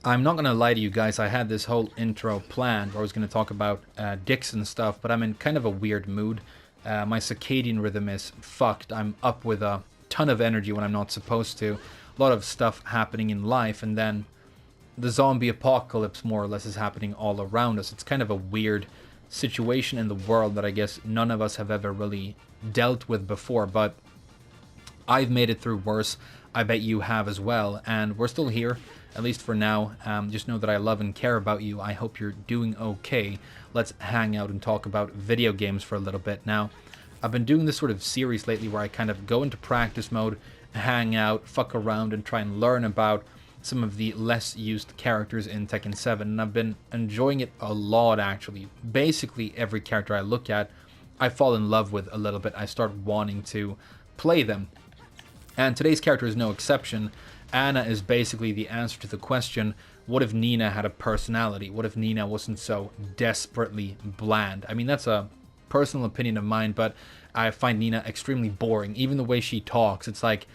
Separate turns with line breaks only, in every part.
I'm not going to lie to you guys, I had this whole intro planned where I was going to talk about dicks and stuff, but I'm in kind of a weird mood. My circadian rhythm is fucked. I'm up with a ton of energy when I'm not supposed to. A lot of stuff happening in life, and then the zombie apocalypse more or less is happening all around us. It's kind of a weird situation in the world that I guess none of us have ever really dealt with before, but I've made it through worse. I bet you have as well. And we're still here, at least for now. Just know that I love and care about you. I hope you're doing okay. Let's hang out and talk about video games for a little bit. Now, I've been doing this sort of series lately where I kind of go into practice mode, hang out, fuck around, and try and learn about some of the less used characters in Tekken 7. And I've been enjoying it a lot, actually. Basically, every character I look at, I fall in love with a little bit. I start wanting to play them. And today's character is no exception. Anna is basically the answer to the question, what if Nina had a personality? What if Nina wasn't so desperately bland? I mean, that's a personal opinion of mine, but I find Nina extremely boring. Even the way she talks, it's like,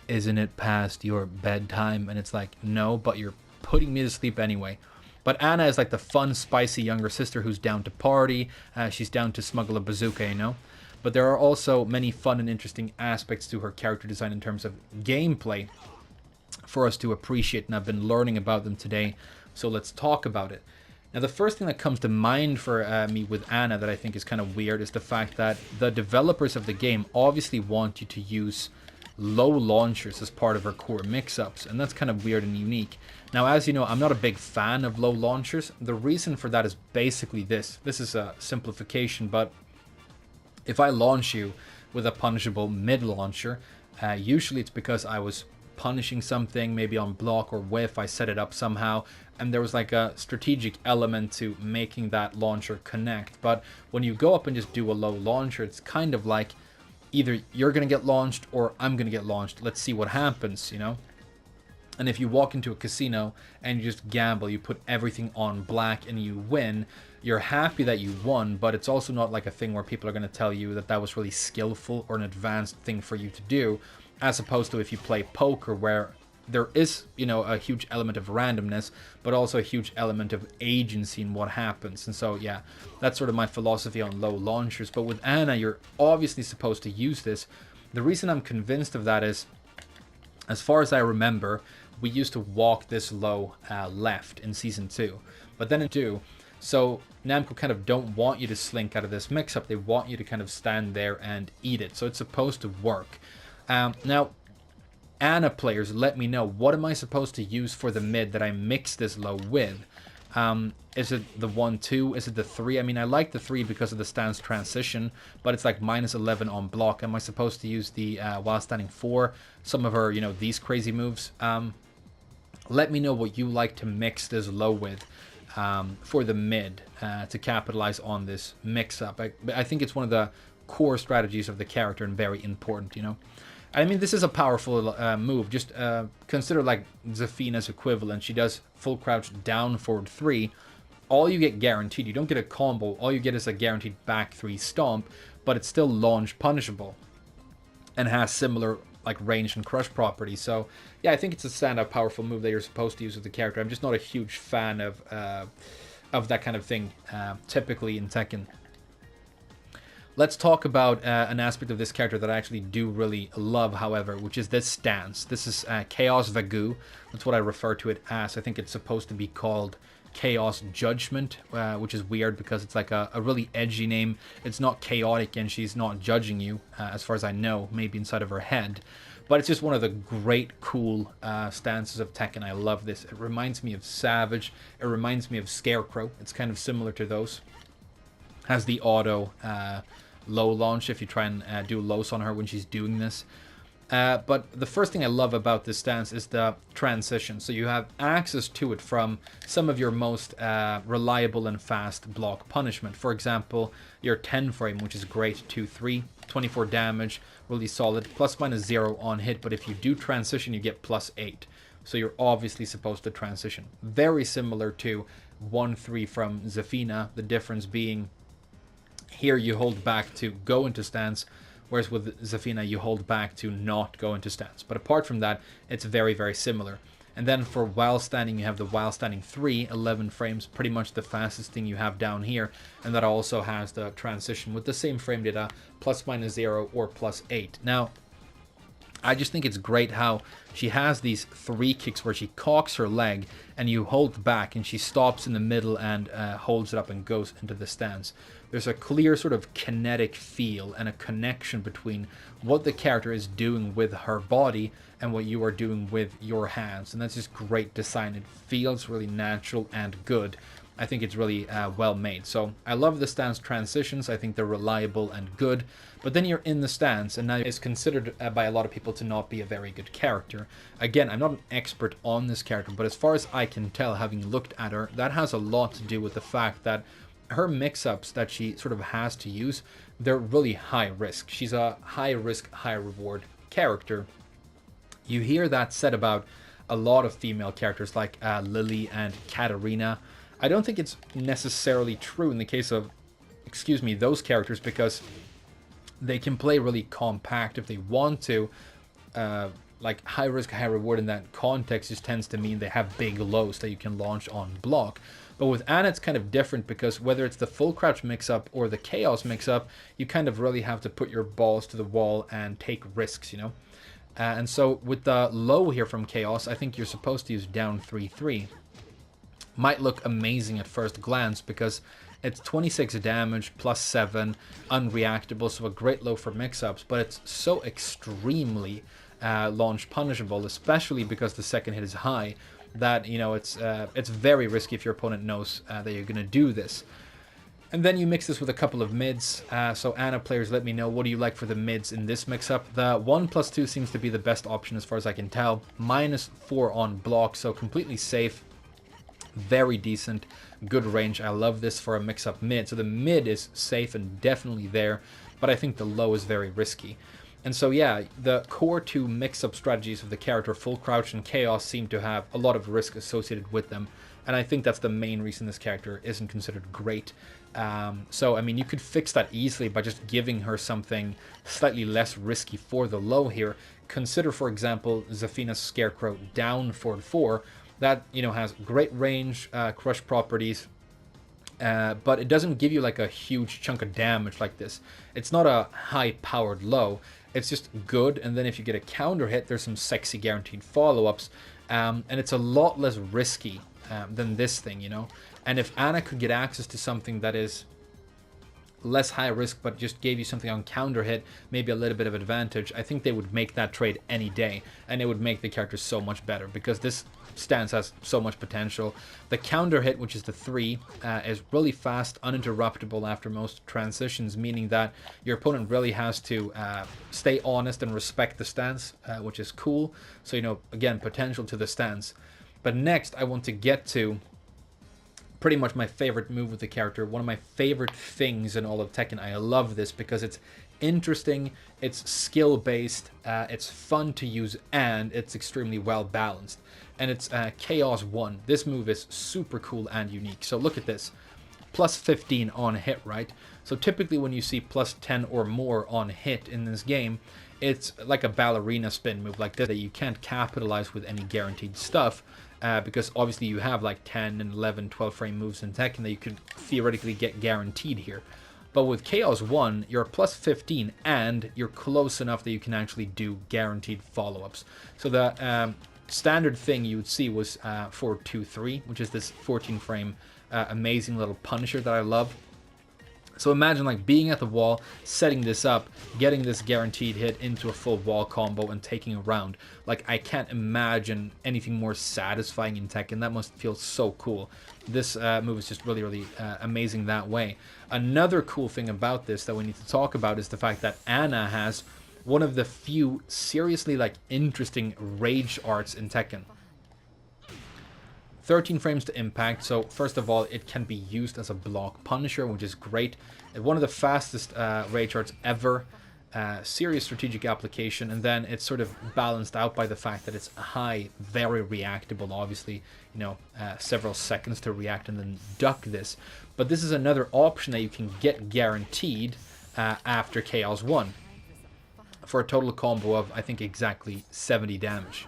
isn't it past your bedtime? And it's like, no, but you're putting me to sleep anyway. But Anna is like the fun, spicy younger sister who's down to party. She's down to smuggle a bazooka, you know? But there are also many fun and interesting aspects to her character design in terms of gameplay for us to appreciate, and I've been learning about them today, so let's talk about it. Now, the first thing that comes to mind for me with Anna that I think is kind of weird is the fact that the developers of the game obviously want you to use low launchers as part of her core mix-ups, and that's kind of weird and unique. Now, as you know, I'm not a big fan of low launchers. The reason for that is basically this. This is a simplification, but if I launch you with a punishable mid launcher, usually it's because I was punishing something, maybe on block or whiff, I set it up somehow, and there was like a strategic element to making that launcher connect. But when you go up and just do a low launcher, it's kind of like either you're going to get launched or I'm going to get launched. Let's see what happens, you know? And if you walk into a casino and you just gamble, you put everything on black and you win, you're happy that you won, but it's also not like a thing where people are going to tell you that that was really skillful or an advanced thing for you to do, as opposed to if you play poker where there is, you know, a huge element of randomness, but also a huge element of agency in what happens. And so, yeah, that's sort of my philosophy on low launchers. But with Anna, you're obviously supposed to use this. The reason I'm convinced of that is, as far as I remember, we used to walk this low left in Season 2. But then in 2, so Namco kind of don't want you to slink out of this mix-up. They want you to kind of stand there and eat it. So it's supposed to work. Now, Anna players, let me know, what am I supposed to use for the mid that I mix this low with? Is it the 1-2? Is it the 3? I mean, I like the 3 because of the stance transition, but it's like minus 11 on block. Am I supposed to use the while standing 4? Some of her, you know, these crazy moves. Let me know what you like to mix this low with for the mid to capitalize on this mix-up. I think it's one of the core strategies of the character and very important, you know. I mean, this is a powerful move. Just consider like Zafina's equivalent. She does full crouch down forward 3. All you get guaranteed. You don't get a combo. All you get is a guaranteed back 3 stomp, but it's still launch punishable and has similar like range and crush properties. So yeah, I think it's a standout powerful move that you're supposed to use with the character. I'm just not a huge fan of that kind of thing typically in Tekken. Let's talk about an aspect of this character that I actually do really love, however, which is this stance. This is Chaos Vagu. That's what I refer to it as. I think it's supposed to be called Chaos Judgment, which is weird because it's like a really edgy name. It's not chaotic and she's not judging you, as far as I know, maybe inside of her head. But it's just one of the great, cool stances of Tekken. I love this. It reminds me of Savage. It reminds me of Scarecrow. It's kind of similar to those. Has the auto low launch if you try and do lows on her when she's doing this. But the first thing I love about this stance is the transition. So you have access to it from some of your most reliable and fast block punishment. For example, your 10 frame, which is great, 2-3, 24 damage, really solid, plus minus 0 on hit. But if you do transition, you get plus 8. So you're obviously supposed to transition. Very similar to 1-3 from Zafina, the difference being here you hold back to go into stance, whereas with Zafina you hold back to not go into stance. But apart from that, it's very, very similar. And then for while standing, you have the while standing 3, 11 frames, pretty much the fastest thing you have down here. And that also has the transition with the same frame data, ±0 or +8. Now, I just think it's great how she has these 3 kicks where she cocks her leg and you hold back and she stops in the middle and holds it up and goes into the stance. There's a clear sort of kinetic feel and a connection between what the character is doing with her body and what you are doing with your hands. And that's just great design. It feels really natural and good. I think it's really well made. So I love the stance transitions. I think they're reliable and good. But then you're in the stance, and now it's considered by a lot of people to not be a very good character. Again, I'm not an expert on this character, but as far as I can tell, having looked at her, that has a lot to do with the fact that her mix-ups that she sort of has to use, they're really high risk. She's a high risk, high reward character. You hear that said about a lot of female characters like Lily and Katarina. I don't think it's necessarily true in the case of, those characters, because they can play really compact if they want to. Like high risk, high reward in that context just tends to mean they have big lows that you can launch on block. But with Ana, it's kind of different because whether it's the full crouch mix-up or the chaos mix-up, you kind of really have to put your balls to the wall and take risks, you know? And so with the low here from chaos, I think you're supposed to use down 3-3. Might look amazing at first glance because it's 26 damage plus 7, unreactable, so a great low for mix-ups, but it's so extremely launch punishable, especially because the second hit is high, that, you know, it's very risky if your opponent knows that you're going to do this. And then you mix this with a couple of mids. So Ana players, let me know, what do you like for the mids in this mix-up? The 1+2 seems to be the best option as far as I can tell. -4 on block, so completely safe. Very decent, good range. I love this for a mix-up mid. So the mid is safe and definitely there, but I think the low is very risky. And so yeah, the core 2 mix-up strategies of the character, full crouch and chaos, seem to have a lot of risk associated with them. And I think that's the main reason this character isn't considered great. So, I mean, you could fix that easily by just giving her something slightly less risky for the low here. Consider, for example, Zafina's Scarecrow down for 4. That, you know, has great range, crush properties, but it doesn't give you like a huge chunk of damage like this. It's not a high-powered low. It's just good, and then if you get a counter hit, there's some sexy guaranteed follow-ups, and it's a lot less risky than this thing, you know? And if Ana could get access to something that is less high risk but just gave you something on counter hit, maybe a little bit of advantage, I think they would make that trade any day, and it would make the character so much better because this stance has so much potential. The counter hit, which is the 3, is really fast, uninterruptible after most transitions, meaning that your opponent really has to stay honest and respect the stance, which is cool. So, you know, again, potential to the stance. But next I want to get to pretty much my favorite move with the character, one of my favorite things in all of Tekken. I love this because it's interesting, it's skill-based, it's fun to use, and it's extremely well balanced. And it's Chaos 1. This move is super cool and unique. So look at this. Plus 15 on hit, right? So typically when you see plus 10 or more on hit in this game, it's like a ballerina spin move like this that you can't capitalize with any guaranteed stuff. Because obviously you have like 10 and 11, 12 frame moves in Tekken that you could theoretically get guaranteed here. But with Chaos 1, you're plus 15 and you're close enough that you can actually do guaranteed follow-ups. So the standard thing you would see was 4-2-3, which is this 14 frame amazing little Punisher that I love. So imagine like being at the wall, setting this up, getting this guaranteed hit into a full wall combo and taking a round. Like, I can't imagine anything more satisfying in Tekken. That must feel so cool. This move is just really, really amazing that way. Another cool thing about this that we need to talk about is the fact that Ana has one of the few seriously like interesting rage arts in Tekken. 13 frames to impact, so first of all, it can be used as a block Punisher, which is great. One of the fastest rage arts ever, serious strategic application, and then it's sort of balanced out by the fact that it's high, very reactable, obviously, you know, several seconds to react and then duck this. But this is another option that you can get guaranteed after Chaos 1 for a total combo of, I think, exactly 70 damage.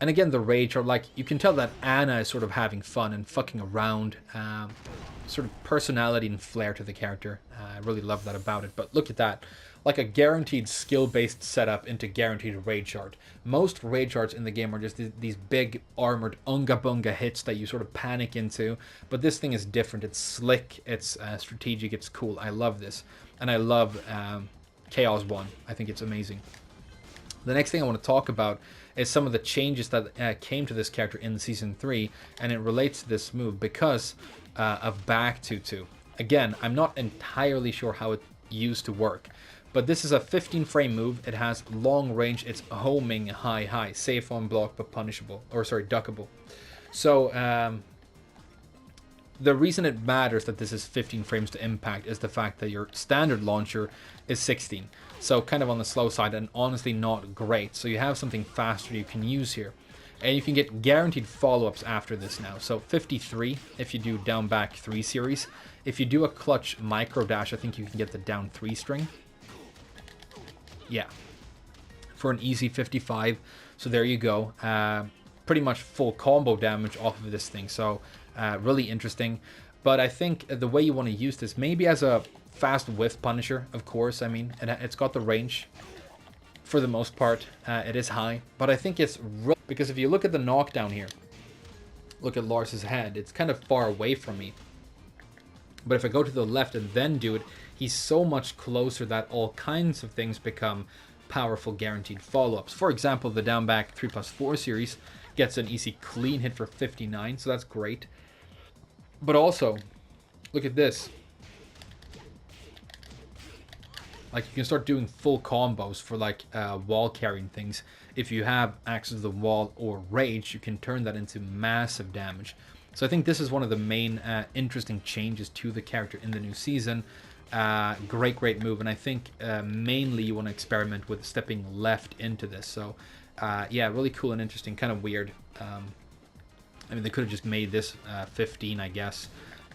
And again, the rage are like, you can tell that Anna is sort of having fun and fucking around. Sort of personality and flair to the character. I really love that about it. But look at that. Like a guaranteed skill-based setup into guaranteed rage art. Most rage arts in the game are just these big armored unga-bunga hits that you sort of panic into. But this thing is different. It's slick. It's strategic. It's cool. I love this. And I love Chaos 1. I think it's amazing. The next thing I want to talk about is some of the changes that came to this character in Season 3. And it relates to this move because of back 2-2. Again, I'm not entirely sure how it used to work. But this is a 15 frame move. It has long range. It's homing high. Safe on block, but punishable. Or sorry, duckable. So the reason it matters that this is 15 frames to impact is the fact that your standard launcher is 16. So kind of on the slow side and honestly not great. So you have something faster you can use here. And you can get guaranteed follow-ups after this now. So 53 if you do down back 3 series. If you do a clutch micro dash, I think you can get the down 3 string. Yeah, for an easy 55. So there you go. Pretty much full combo damage off of this thing. So really interesting. But I think the way you want to use this, maybe as a fast whiff punisher, of course. I mean, it's got the range for the most part. It is high. But I think it's real, because if you look at the knockdown here, look at Lars's head, it's kind of far away from me. But if I go to the left and then do it, he's so much closer that all kinds of things become powerful guaranteed follow-ups. For example, the down back 3+4 series gets an easy clean hit for 59, so that's great. But also, look at this. Like, you can start doing full combos for like wall carrying things. If you have access to the wall or rage, you can turn that into massive damage. So I think this is one of the main interesting changes to the character in the new season. Great move, and I think mainly you want to experiment with stepping left into this. So yeah, really cool and interesting, kind of weird. I mean, they could have just made this 15, I guess,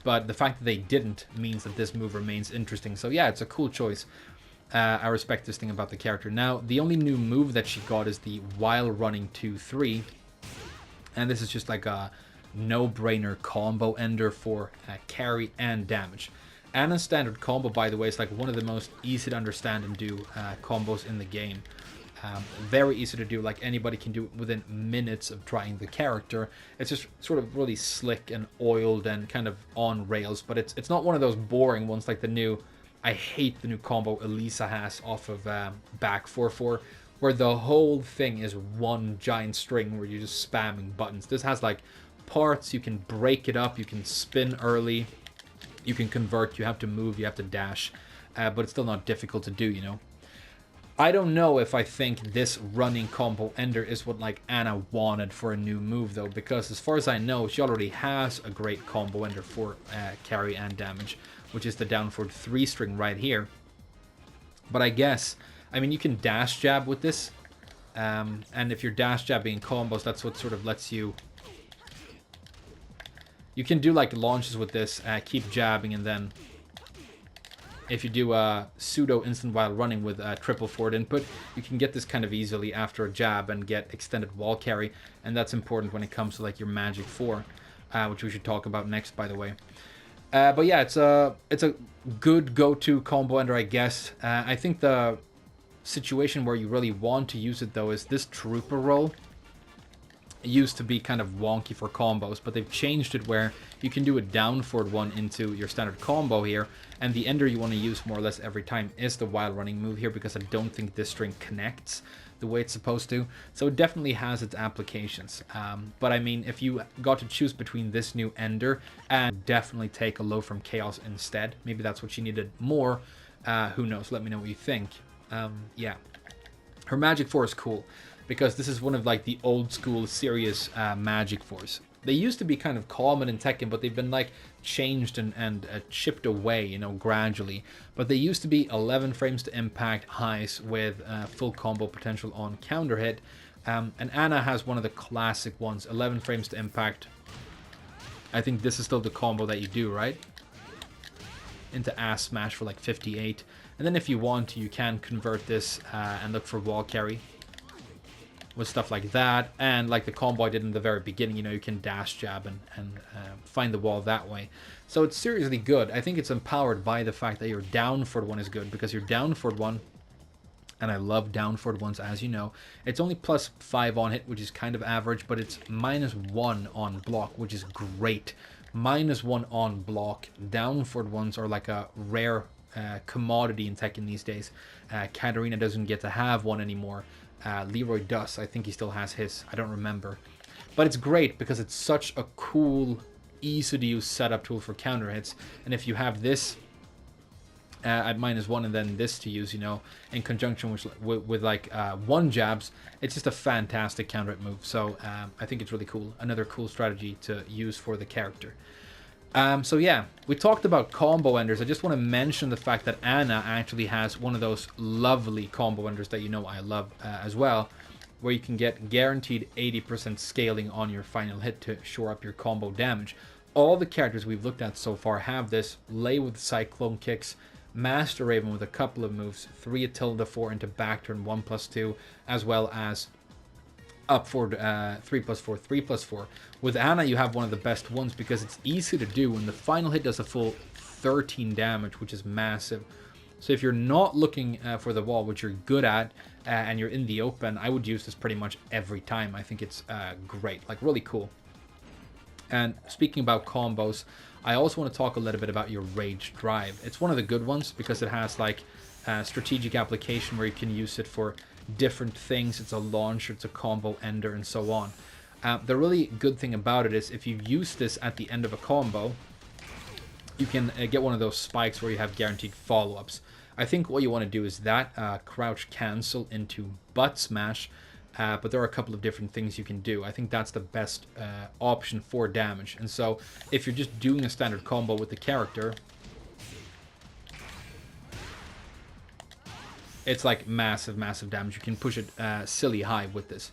but the fact that they didn't means that this move remains interesting. So yeah, it's a cool choice. I respect this thing about the character. Now, the only new move that she got is the while running 2-3, and this is just like a no-brainer combo ender for carry and damage. Anna's standard combo, by the way, is like one of the most easy to understand and do combos in the game. Very easy to do, like anybody can do it within minutes of trying the character. It's just sort of really slick and oiled and kind of on rails, but it's not one of those boring ones like the new, I hate the new combo Elisa has off of back 4-4, where the whole thing is one giant string where you're just spamming buttons. This has like parts, you can break it up, you can spin early, you can convert, you have to move, you have to dash, but it's still not difficult to do, you know. I don't know if I think this running combo ender is what like Anna wanted for a new move though, because as far as I know, she already has a great combo ender for carry and damage, which is the down forward 3 string right here. But I guess, I mean, you can dash jab with this, and if you're dash jabbing in combos, that's what sort of lets you... You can do like launches with this, keep jabbing, and then if you do a pseudo instant while running with a triple forward input, you can get this kind of easily after a jab and get extended wall carry, and that's important when it comes to like your Magic 4, which we should talk about next, by the way. But yeah, it's a good go-to combo ender, I guess. I think the situation where you really want to use it though is this trooper roll. It used to be kind of wonky for combos, but they've changed it where you can do a down forward one into your standard combo here, and the ender you want to use more or less every time is the while running move here, because I don't think this string connects the way it's supposed to. So it definitely has its applications. But I mean, if you got to choose between this new ender and definitely take a low from Chaos instead, maybe that's what she needed more. Who knows? Let me know what you think. Yeah. Her Magic 4 is cool, because this is one of like the old school serious Magic 4s. They used to be kind of common in Tekken, but they've been like changed and chipped away, you know, gradually. But they used to be 11 frames to impact highs with full combo potential on counter hit. And Anna has one of the classic ones, 11 frames to impact. I think this is still the combo that you do, right? Into ass smash for like 58. And then if you want to, you can convert this and look for wall carry with stuff like that, and like the combo I did in the very beginning, you know, you can dash jab and find the wall that way. So it's seriously good. I think it's empowered by the fact that your down forward one is good, because your down forward one, and I love down forward ones, as you know, it's only +5 on hit, which is kind of average, but it's -1 on block, which is great. -1 on block. Down forward ones are like a rare commodity in Tekken these days. Katarina doesn't get to have one anymore. Leroy does. I think he still has his. I don't remember. But it's great because it's such a cool, easy to use setup tool for counter hits. And if you have this at -1 and then this to use, you know, in conjunction with like 1 jabs, it's just a fantastic counter hit move. So I think it's really cool. Another cool strategy to use for the character. So yeah, we talked about combo enders. I just want to mention the fact that Anna actually has one of those lovely combo enders that you know I love as well, where you can get guaranteed 80% scaling on your final hit to shore up your combo damage. All the characters we've looked at so far have this. Lei with Cyclone Kicks, Master Raven with a couple of moves, 3 tilde 4 into back turn 1+2, as well as up forward 3+4, 3+4. With Anna, you have one of the best ones because it's easy to do, and the final hit does a full 13 damage, which is massive. So if you're not looking for the wall, which you're good at, and you're in the open, I would use this pretty much every time. I think it's great, like really cool. And speaking about combos, I also want to talk a little bit about your Rage Drive. It's one of the good ones because it has like strategic application where you can use it for different things. It's a launcher, it's a combo ender, and so on. The really good thing about it is if you use this at the end of a combo, you can get one of those spikes where you have guaranteed follow-ups. I think what you want to do is that crouch cancel into butt smash, but there are a couple of different things you can do. I think that's the best option for damage. And so if you're just doing a standard combo with the character, it's like massive, massive damage. You can push it silly high with this.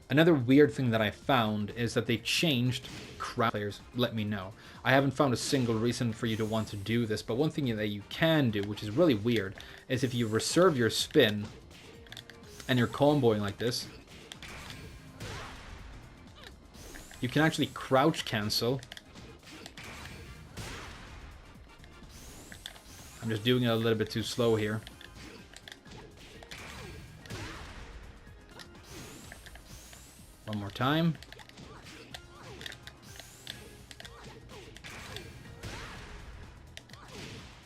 Another weird thing that I found is that they changed crouch. Players, let me know. I haven't found a single reason for you to want to do this, but one thing that you can do, which is really weird, is if you reserve your spin and you're comboing like this, you can actually crouch cancel. I'm just doing it a little bit too slow here. One more time.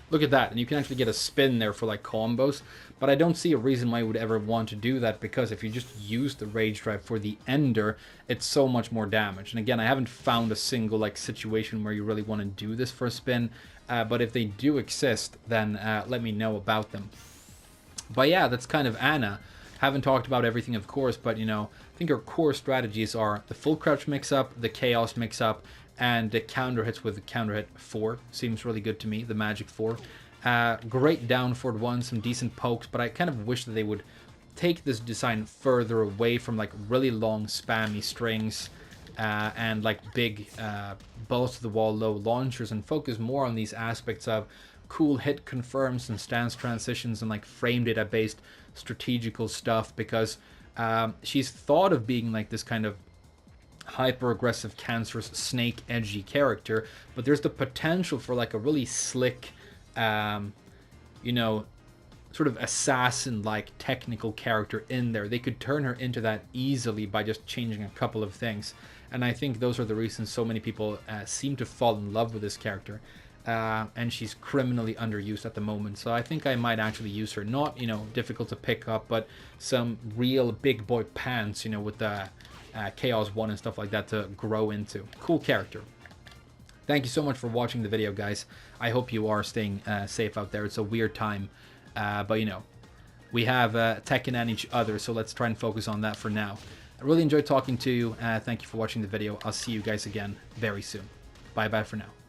Look at that, and you can actually get a spin there for like combos, but I don't see a reason why you would ever want to do that, because if you just use the Rage Drive for the ender, it's so much more damage. And again, I haven't found a single like situation where you really want to do this for a spin, but if they do exist, then let me know about them. But yeah, that's kind of Anna. Haven't talked about everything, of course, but you know, I think our core strategies are the full crouch mix-up, the chaos mix-up, and the counter hits with the counter hit 4. Seems really good to me, the magic 4. Great down forward 1, some decent pokes, but I kind of wish that they would take this design further away from like really long spammy strings and like big balls to the wall low launchers, and focus more on these aspects of cool hit confirms and stance transitions and like frame data based strategical stuff, because she's thought of being like this kind of hyper aggressive, cancerous, snake edgy character, but there's the potential for like a really slick you know, sort of assassin like technical character in there. They could turn her into that easily by just changing a couple of things, and I think those are the reasons so many people seem to fall in love with this character. And she's criminally underused at the moment, so I think I might actually use her. Not, you know, difficult to pick up, but some real big boy pants, you know, with the Chaos 1 and stuff like that to grow into. Cool character. Thank you so much for watching the video, guys. I hope you are staying safe out there. It's a weird time, but you know, we have Tekken and each other, so let's try and focus on that for now. I really enjoyed talking to you. Thank you for watching the video. I'll see you guys again very soon. Bye bye for now.